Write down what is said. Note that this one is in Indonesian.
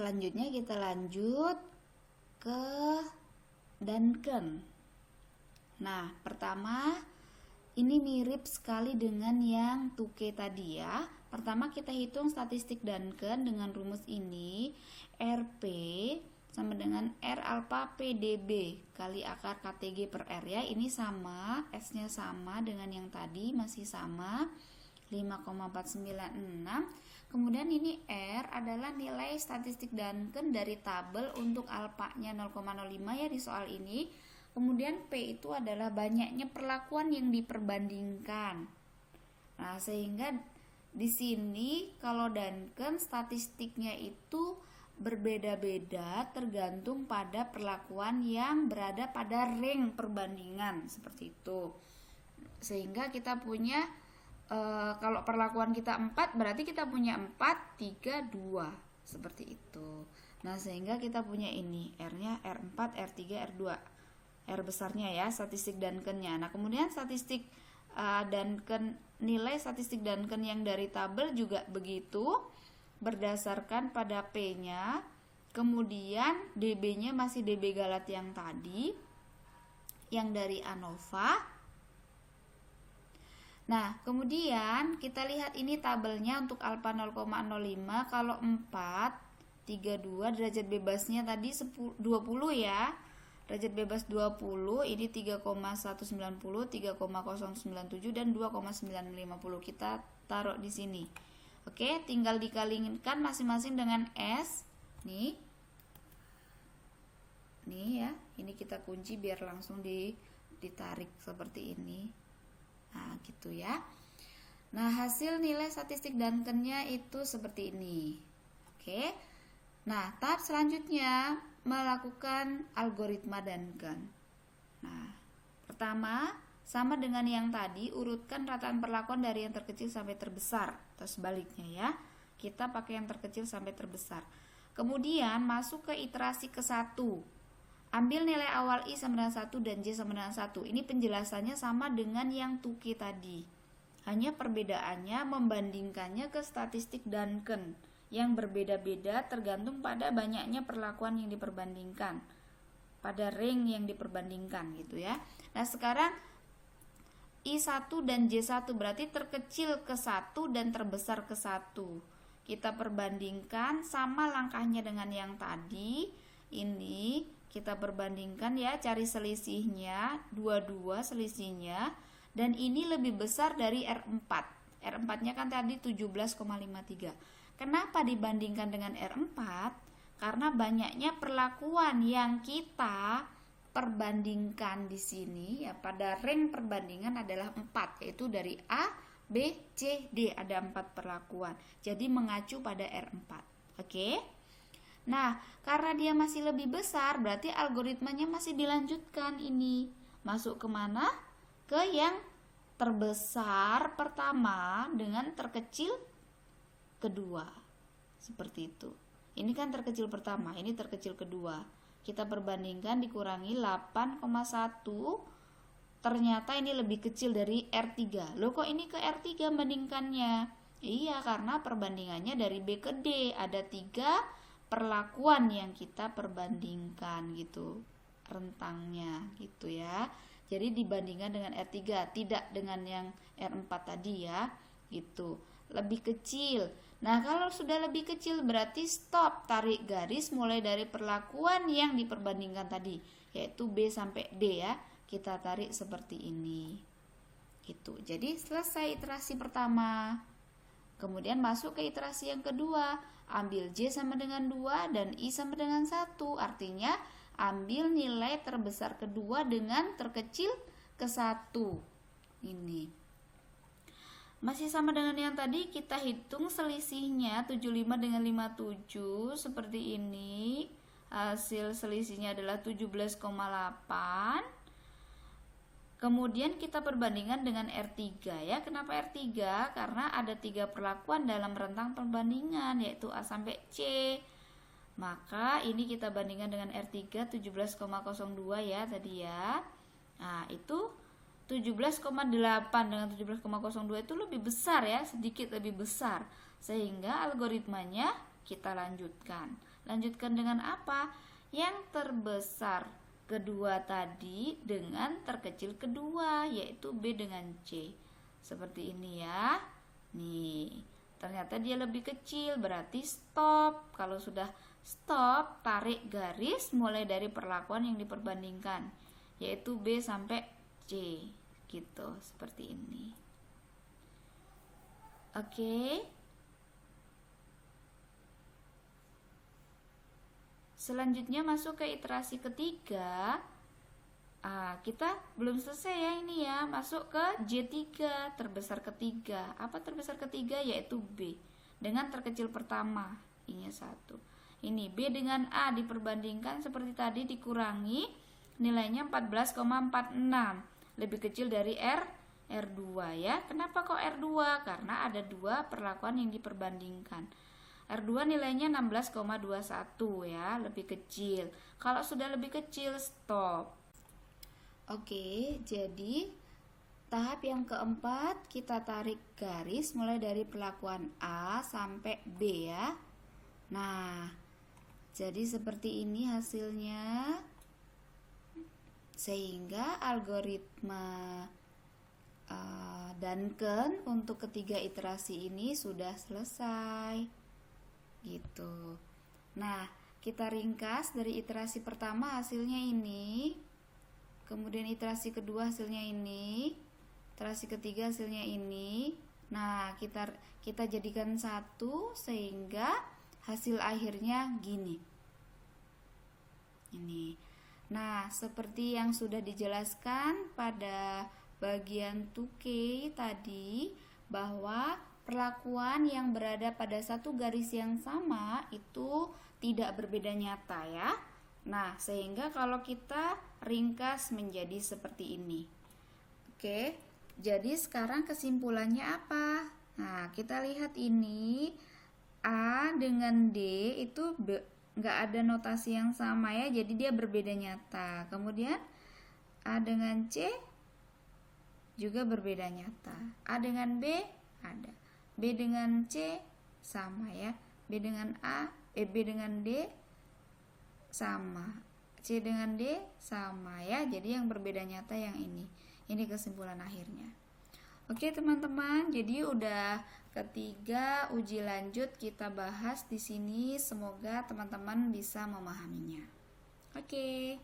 selanjutnya kita lanjut ke Duncan. Nah, pertama ini mirip sekali dengan yang 2K tadi ya. Pertama kita hitung statistik Duncan dengan rumus ini. RP sama dengan R alpha PDB kali akar KTG per R ya. Ini sama, S-nya sama dengan yang tadi, masih sama 5,496. Kemudian ini R adalah nilai statistik Duncan dari tabel untuk alpanya 0,05 ya di soal ini. Kemudian P itu adalah banyaknya perlakuan yang diperbandingkan. Nah, sehingga di sini kalau Duncan statistiknya itu berbeda-beda tergantung pada perlakuan yang berada pada ring perbandingan seperti itu. Sehingga kita punya kalau perlakuan kita 4 berarti kita punya 4, 3, 2 seperti itu. Nah, sehingga kita punya ini R-nya R4, R3, R2. R besarnya ya, statistik Duncan-nya. Nah, kemudian statistik Duncan, nilai statistik Duncan yang dari tabel juga begitu, berdasarkan pada P-nya. Kemudian DB-nya masih DB Galat yang tadi, yang dari ANOVA. Nah, kemudian kita lihat ini tabelnya untuk alpha 0,05. Kalau 4, 32, derajat bebasnya tadi 20 ya. Derajat bebas 20, ini 3,190, 3,097 dan 2,950. Kita taruh di sini. Oke, tinggal dikalikan masing-masing dengan S. Nih ya, ini kita kunci biar langsung ditarik seperti ini. Nah, gitu ya. Nah, hasil nilai statistik Duncan-nya itu seperti ini. Oke. Nah, tahap selanjutnya melakukan algoritma Duncan. Nah, pertama sama dengan yang tadi, urutkan rataan perlakuan dari yang terkecil sampai terbesar atau sebaliknya ya. Kita pakai yang terkecil sampai terbesar. Kemudian masuk ke iterasi ke-1. Ambil nilai awal I sama dengan 1 dan J sama dengan 1. Ini penjelasannya sama dengan yang 2K tadi. Hanya perbedaannya membandingkannya ke statistik Duncan yang berbeda-beda tergantung pada banyaknya perlakuan yang diperbandingkan, pada ring yang diperbandingkan gitu ya. Nah, sekarang I1 dan J1 berarti terkecil ke 1 dan terbesar ke 1. Kita perbandingkan sama langkahnya dengan yang tadi. Ini kita perbandingkan ya, cari selisihnya, 22 selisihnya, dan ini lebih besar dari R4. R4-nya kan tadi 17,53. Kenapa dibandingkan dengan R4? Karena banyaknya perlakuan yang kita perbandingkan di sini ya, pada ring perbandingan adalah 4, yaitu dari A, B, C, D, ada 4 perlakuan. Jadi mengacu pada R4. Oke? Nah, karena dia masih lebih besar, berarti algoritmanya masih dilanjutkan ini. Masuk kemana? Ke yang terbesar pertama dengan terkecil kedua. Seperti itu. Ini kan terkecil pertama, ini terkecil kedua. Kita perbandingkan dikurangi 8,1. Ternyata ini lebih kecil dari R3. Loh, kok ini ke R3 bandingkannya? Iya, karena perbandingannya dari B ke D. Ada 3 perlakuan yang kita perbandingkan gitu, rentangnya gitu ya. Jadi dibandingkan dengan R3, tidak dengan yang R4 tadi ya, gitu. Lebih kecil. Nah, kalau sudah lebih kecil berarti stop, tarik garis mulai dari perlakuan yang diperbandingkan tadi, yaitu B sampai D ya. Kita tarik seperti ini. Gitu. Jadi selesai iterasi pertama. Kemudian masuk ke iterasi yang kedua. Ambil J sama dengan 2 dan I sama dengan 1. Artinya ambil nilai terbesar kedua dengan terkecil ke 1. Ini. Masih sama dengan yang tadi, kita hitung selisihnya 75 dengan 57 seperti ini. Hasil selisihnya adalah 17,8. Kemudian kita perbandingan dengan R3 ya. Kenapa R3? Karena ada 3 perlakuan dalam rentang perbandingan, yaitu A sampai C. Maka ini kita bandingkan dengan R3 17,02 ya tadi ya. Nah, itu 17,8 dengan 17,02 itu lebih besar ya, sedikit lebih besar. Sehingga algoritmanya kita lanjutkan. Lanjutkan dengan apa? Yang terbesar kedua tadi dengan terkecil kedua, yaitu B dengan C. Seperti ini ya. Nih, ternyata dia lebih kecil, berarti stop. Kalau sudah stop, tarik garis mulai dari perlakuan yang diperbandingkan, yaitu B sampai C. Gitu, seperti ini. Oke. Selanjutnya masuk ke iterasi ketiga. Kita belum selesai ya ini ya. Masuk ke J3, terbesar ketiga. Apa terbesar ketiga? Yaitu B dengan terkecil pertama. Ini 1. Ini B dengan A diperbandingkan seperti tadi, dikurangi nilainya 14,46. Lebih kecil dari R2 ya. Kenapa kok R2? Karena ada 2 perlakuan yang diperbandingkan. R2 nilainya 16,21 ya, lebih kecil. Kalau sudah lebih kecil, stop. Oke, jadi tahap yang keempat kita tarik garis mulai dari perlakuan A sampai B ya. Nah, jadi seperti ini hasilnya. Sehingga algoritma Duncan untuk ketiga iterasi ini sudah selesai. Gitu. Nah, kita ringkas dari iterasi pertama hasilnya ini, kemudian iterasi kedua hasilnya ini, iterasi ketiga hasilnya ini. Nah, kita jadikan satu sehingga hasil akhirnya gini. Ini. Nah, seperti yang sudah dijelaskan pada bagian 2K tadi, bahwa perlakuan yang berada pada satu garis yang sama itu tidak berbeda nyata ya. Nah, sehingga kalau kita ringkas menjadi seperti ini. Oke, jadi sekarang kesimpulannya apa? Nah, kita lihat ini A dengan D itu nggak ada notasi yang sama ya, jadi dia berbeda nyata. Kemudian A dengan C juga berbeda nyata. A dengan B ada. B dengan C sama ya. B dengan B dengan D sama. C dengan D sama ya. Jadi yang berbeda nyata yang ini. Ini kesimpulan akhirnya. Oke teman-teman, jadi udah ketiga uji lanjut kita bahas di sini. Semoga teman-teman bisa memahaminya. Oke.